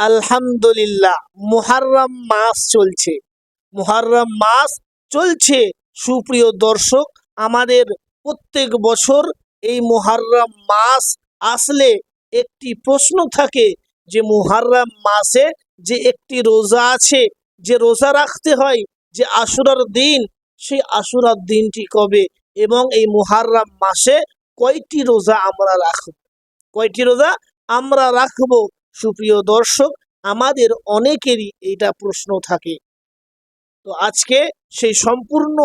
আলহামদুলিল্লাহ, মুহাররম মাস চলছে। মুহাররম মাস চলছে। সুপ্রিয় দর্শক, আমাদের প্রত্যেক বছর এই মুহাররম মাস আসলে একটি প্রশ্ন থাকে যে মুহাররম মাসে যে একটি রোজা আছে, যে রোজা রাখতে হয়, যে আশুরার দিন, সেই আশুরার দিনটি কবে এবং এই মুহাররম মাসে কয়টি রোজা আমরা রাখব, কয়টি রোজা আমরা রাখব। সুপ্রিয় দর্শক, আমাদের অনেকেরই এইটা প্রশ্ন থাকে। তো আজকে সেই সম্পূর্ণ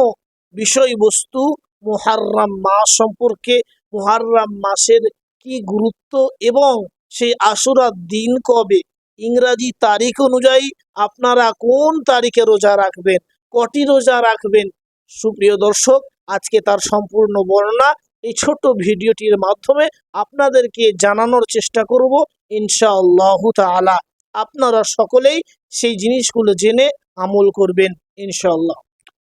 বিষয়বস্তু মুহাররম মাস সম্পর্কে, মুহাররম মাসের কি গুরুত্ব এবং সেই আশুরার দিন কবে, ইংরাজি তারিখ অনুযায়ী আপনারা কোন তারিখে রোজা রাখবেন, কটি রোজা রাখবেন। সুপ্রিয় দর্শক, আজকে তার সম্পূর্ণ বর্ণনা এই ছোট ভিডিওটির মাধ্যমে আপনাদেরকে জানানোর চেষ্টা করব ইনশাআল্লাহ তাআলা। আপনারা সকলেই সেই জিনিসগুলো জেনে আমল করবেন ইনশাআল্লাহ।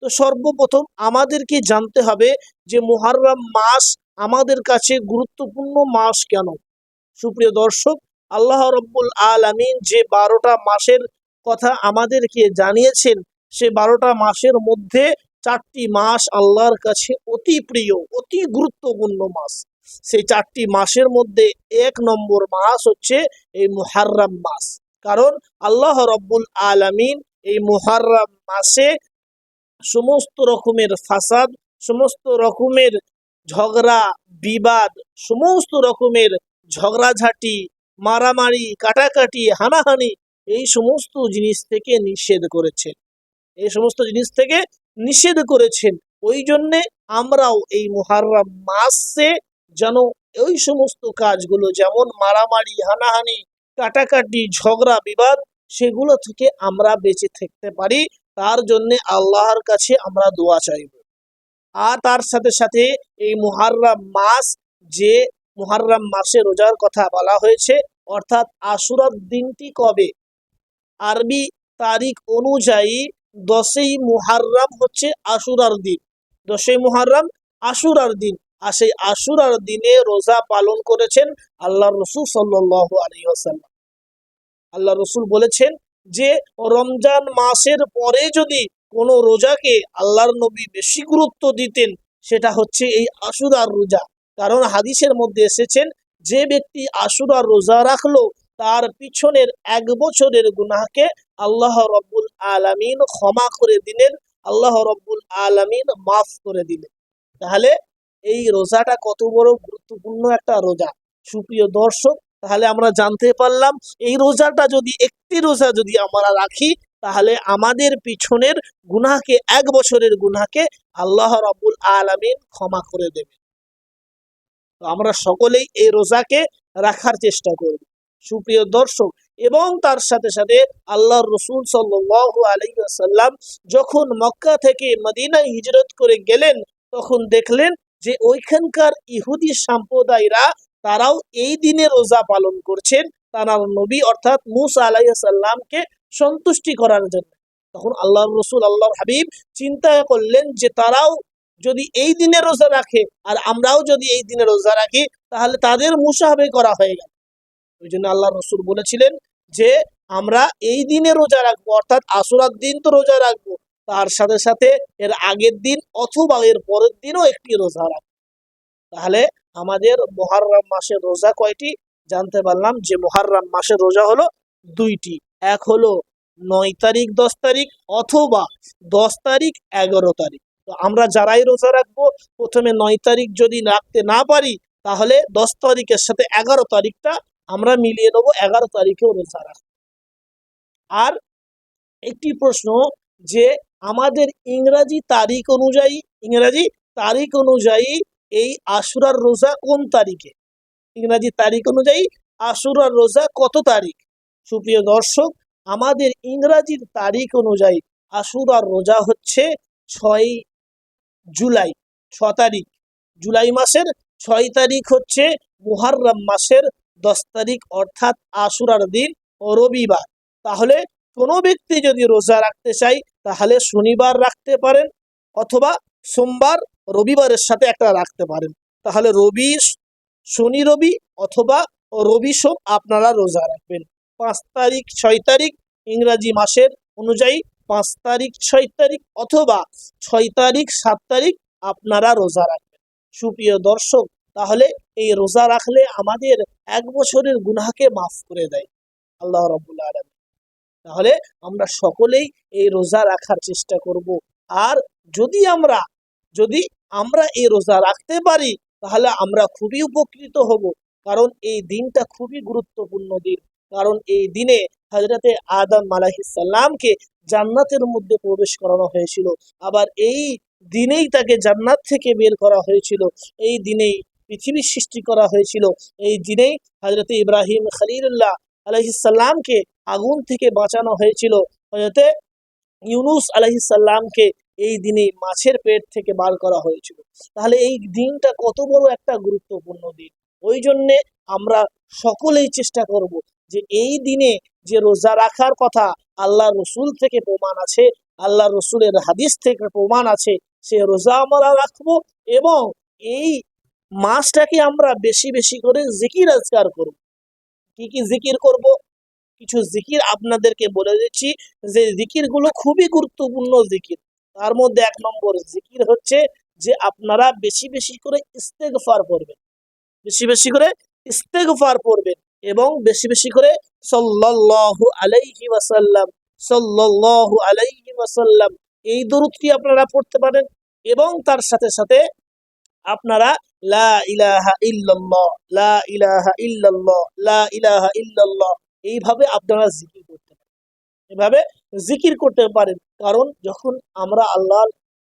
তো সর্বপ্রথম আমাদেরকে জানতে হবে যে মুহাররম মাস আমাদের কাছে গুরুত্বপূর্ণ মাস কেন। সুপ্রিয় দর্শক, আল্লাহ রব্বুল আলামিন যে 12টা মাসের কথা আমাদেরকে জানিয়েছেন, সে 12টা মাসের মধ্যে 4টি মাস আল্লাহর কাছে অতি প্রিয়, অতি গুরুত্বপূর্ণ মাস। সেই 4টি মাসের মধ্যে 1 নম্বর মাস হচ্ছে এই মুহাররম মাস। কারণ আল্লাহ রব্বুল আলামিন এই মুহাররম মাসে সমস্ত রকমের ফাসাদ, সমস্ত রকমের ঝগড়া বিবাদ, সমস্ত রকমের ঝগড়াঝাটি, মারামারি, কাটাকাটি, হানাহানি, এই সমস্ত জিনিস থেকে নিষেধ করেছেন, এই সমস্ত জিনিস থেকে নিষেধ করেছেন। ওই জন্যে আমরাও এই মুহাররম মাসে যেন ওই সমস্ত কাজগুলো, যেমন মারামারি, হানাহানি, কাটাকাটি, ঝগড়া বিবাদ, সেগুলো থেকে আমরা বেঁচে থাকতে পারি। তার জন্যে আল্লাহর কাছে আমরা দোয়া চাইব। আর তার সাথে সাথে এই মুহাররম মাস, যে মুহাররম মাসে রোজার কথা বলা হয়েছে, অর্থাৎ আশুরার দিনটি কবে, আরবি তারিখ অনুযায়ী 10ই মুহাররম হচ্ছে আশুরার দিন। 10ই মুহাররম আশুরার দিন। আর সেই আশুরার দিনে রোজা পালন করেছেন আল্লাহর রাসূল সাল্লাল্লাহু আলাইহি ওয়াসাল্লাম। আল্লাহ রসুল বলেছেন যে রমজান মাসের পরে যদি কোনো রোজাকে আল্লাহর নবী বেশি গুরুত্ব দিতেন, সেটা হচ্ছে এই আশুরার রোজা। কারণ হাদিসের মধ্যে এসেছেন, যে ব্যক্তি আশুরার রোজা রাখলো তার পিছনের 1 বছরের গুনাহকে আল্লাহ রব্বুল আলামিন ক্ষমা করে দিলেন, আল্লাহ রব্বুল আলামিন মাফ করে দিলেন। তাহলে এই রোজাটা কত বড় গুরুত্বপূর্ণ একটা রোজা। সুপ্রিয় দর্শক, তাহলে আমরা জানতে পারলাম এই রোজাটা যদি, একটি রোজা যদি আমরা রাখি, তাহলে আমাদের পিছনের গুনাহকে, 1 বছরের গুনাহকে আল্লাহ রাব্বুল আলামিন ক্ষমা করে দেবেন। তো আমরা সকলেই এই রোজাকে রাখার চেষ্টা করব সুপ্রিয় দর্শক। এবং তার সাথে সাথে আল্লাহর রাসূল সাল্লাল্লাহু আলাইহি ওয়াসাল্লাম যখন মক্কা থেকে মদিনায় হিজরত করে গেলেন, তখন দেখলেন যে ওইখানকার ইহুদি সম্প্রদায়রা, তারাও এই দিনে রোজা পালন করছেন তারা নবী অর্থাৎ মূসা আলাইহিস সালামকে সন্তুষ্টি করার জন্য। তখন আল্লাহর রাসূল, আল্লাহর হাবিব চিন্তা করলেন যে তারাও যদি এই দিনে রোজা রাখে আর আমরাও যদি এই দিনে রোজা রাখি, তাহলে তাদের মুসাহাবে করা হয়ে গেল। ওই জন্য আল্লাহর রাসূল বলেছিলেন যে আমরা এই দিনে রোজা রাখবো, অর্থাৎ আশুরার দিন তো রোজা রাখবো, তার সাথে সাথে এর আগের দিন অথবা এর পরের দিনও একটি রোজা রাখবো। তাহলে আমাদের মুহাররম মাসের রোজা কয়টি জানতে পারলাম, যে মুহাররম মাসের রোজা হলো 2টি। এক হলো 9 তারিখ 10 তারিখ, অথবা 10 তারিখ 11 তারিখ। তো আমরা যারাই রোজা রাখবো, প্রথমে 9 তারিখ যদি রাখতে না পারি, তাহলে 10 তারিখের সাথে 11 তারিখটা আমরা মিলিয়ে নেবো, 11 তারিখেও রোজা রাখবো। আর একটি প্রশ্ন, যে আমাদের ইংরাজি তারিখ অনুযায়ী এই আশুরার রোজা কোন তারিখে, ইংরাজি তারিখ অনুযায়ী আশুরার রোজা কত তারিখ। সুপ্রিয় দর্শক, আমাদের ইংরাজির তারিখ অনুযায়ী আশুরার রোজা হচ্ছে 6 জুলাই, 6 তারিখ। জুলাই মাসের 6 তারিখ হচ্ছে মুহাররম মাসের 10 তারিখ, অর্থাৎ আশুরার দিন ও রবিবার। তাহলে কোনো ব্যক্তি যদি রোজা রাখতে চাই, তাহলে শনিবার রাখতে পারেন, অথবা সোমবার রবিবারের সাথে একটা রাখতে পারেন। তাহলে রবি, শনি রবি, অথবা রবি সোম আপনারা রোজা রাখবেন। 5 তারিখ 6 তারিখ ইংরাজি মাসের অনুযায়ী 5 তারিখ 6 তারিখ অথবা 6 তারিখ 7 তারিখ আপনারা রোজা রাখবেন। সুপ্রিয় দর্শক, তাহলে এই রোজা রাখলে আমাদের 1 বছরের গুনাহকে মাফ করে দেয় আল্লাহ রাব্বুল আলামিন। তাহলে আমরা সকলেই এই রোজা রাখার চেষ্টা করব। আর যদি আমরা এই রোজা রাখতে পারি তাহলে আমরা খুবই উপকৃত হব। কারণ এই দিনটা খুবই গুরুত্বপূর্ণ দিন। কারণ এই দিনে হযরতে আদম আলাইহিস সালামকে জান্নাতের মধ্যে প্রবেশ করানো হয়েছিল। আবার এই দিনেই তাকে জান্নাত থেকে বের করা হয়েছিল। এই দিনেই পৃথিবী সৃষ্টি করা হয়েছিল। এই দিনেই হযরতে ইব্রাহিম খলিলুল্লাহ আলাইহিস সালামকে আগুন থেকে বাঁচানো হয়েছিল। হযরতে ইউনুস আলাইহিস সালামকে এই দিনে মাছের পেট থেকে বার করা হয়েছিল। তাহলে এই দিনটা কত বড় একটা গুরুত্বপূর্ণ দিন। ওই জন্যে আমরা সকলেই চেষ্টা করব যে এই দিনে যে রোজা রাখার কথা আল্লাহ রসুল থেকে প্রমাণ আছে, আল্লাহ রসুলের হাদিস থেকে প্রমাণ আছে, সে রোজা আমরা রাখবো এবং এই মাসটাকে আমরা বেশি বেশি করে জিকির আজকার করব। কি কি জিকির করব? কিছু জিকির আপনাদেরকে বলে দিচ্ছি, যে জিকিরগুলো খুবই গুরুত্বপূর্ণ জিকির। তার মধ্যে 1 নম্বর জিকির হচ্ছে যে আপনারা বেশি বেশি করে ইস্তেগফার করবেন, বেশি বেশি করে ইস্তেগফার করবেন এবং বেশি বেশি করে সাল্লাল্লাহু আলাইহি ওয়াসাল্লাম, সাল্লাল্লাহু আলাইহি ওয়াসাল্লাম এই দরুদটি আপনারা পড়তে পারেন। এবং তার সাথে সাথে আপনারা লা ইলাহা ইল্লাল্লাহ, লা ইলাহা ইল্লাল্লাহ, লা ইলাহা ইল্লাল্লাহ এইভাবে আপনারা জিকির করতে পারেন, এভাবে জিকির করতে পারেন। কারণ যখন আমরা আল্লাহ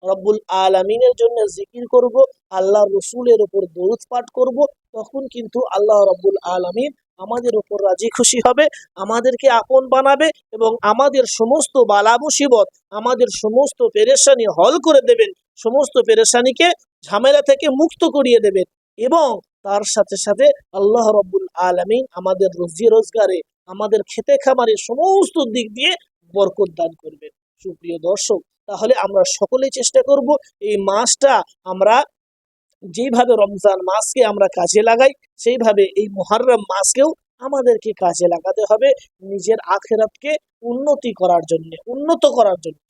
রব্বুল আলামিনের জন্য জিকির করব, আল্লাহ রসুলের উপর দরুদ পাঠ করব, তখন কিন্তু আল্লাহ রব্বুল আলামিন আমাদের উপর রাজি খুশি হবে, আমাদেরকে আপন বানাবে এবং আমাদের সমস্ত বালা মুসিবত, আমাদের সমস্ত পেরেশানি হল করে দেবেন, সমস্ত পেরেশানিকে ঝামেলা থেকে মুক্ত করিয়ে দেবেন। এবং তার সাথে সাথে আল্লাহ রব্বুল আলামিন আমাদের রুজি রোজগারে, আমাদের খেতে খামারে সমস্ত দিক দিয়ে বরকত দান করবেন। সুপ্রিয় দর্শক, তাহলে আমরা সকলেই চেষ্টা করব এই মাসটা আমরা যেইভাবে রমজান মাসকে আমরা কাজে লাগাই, সেইভাবে এই মুহররম মাসকেও আমাদেরকে কাজে লাগাতে হবে নিজের আখিরাতকে উন্নত করার জন্য।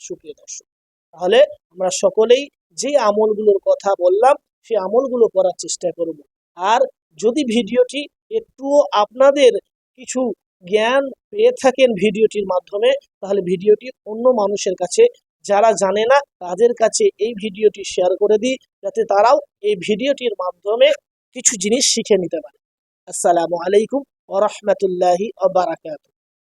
সুপ্রিয় দর্শক, তাহলে আমরা সকলেই যে আমলগুলোর কথা বললাম সেই আমলগুলো করার চেষ্টা করব। আর যদি ভিডিওটি একটুও আপনাদের কিছু জ্ঞান পেয়ে থাকেন ভিডিওটির মাধ্যমে, তাহলে ভিডিওটি অন্য মানুষের কাছে, যারা জানে না তাদের কাছে এই ভিডিওটি শেয়ার করে দিই, যাতে তারাও এই ভিডিওটির মাধ্যমে কিছু জিনিস শিখে নিতে পারে। আসসালামু আলাইকুম ওয়া রাহমাতুল্লাহি ওয়া বারাকাতুহু।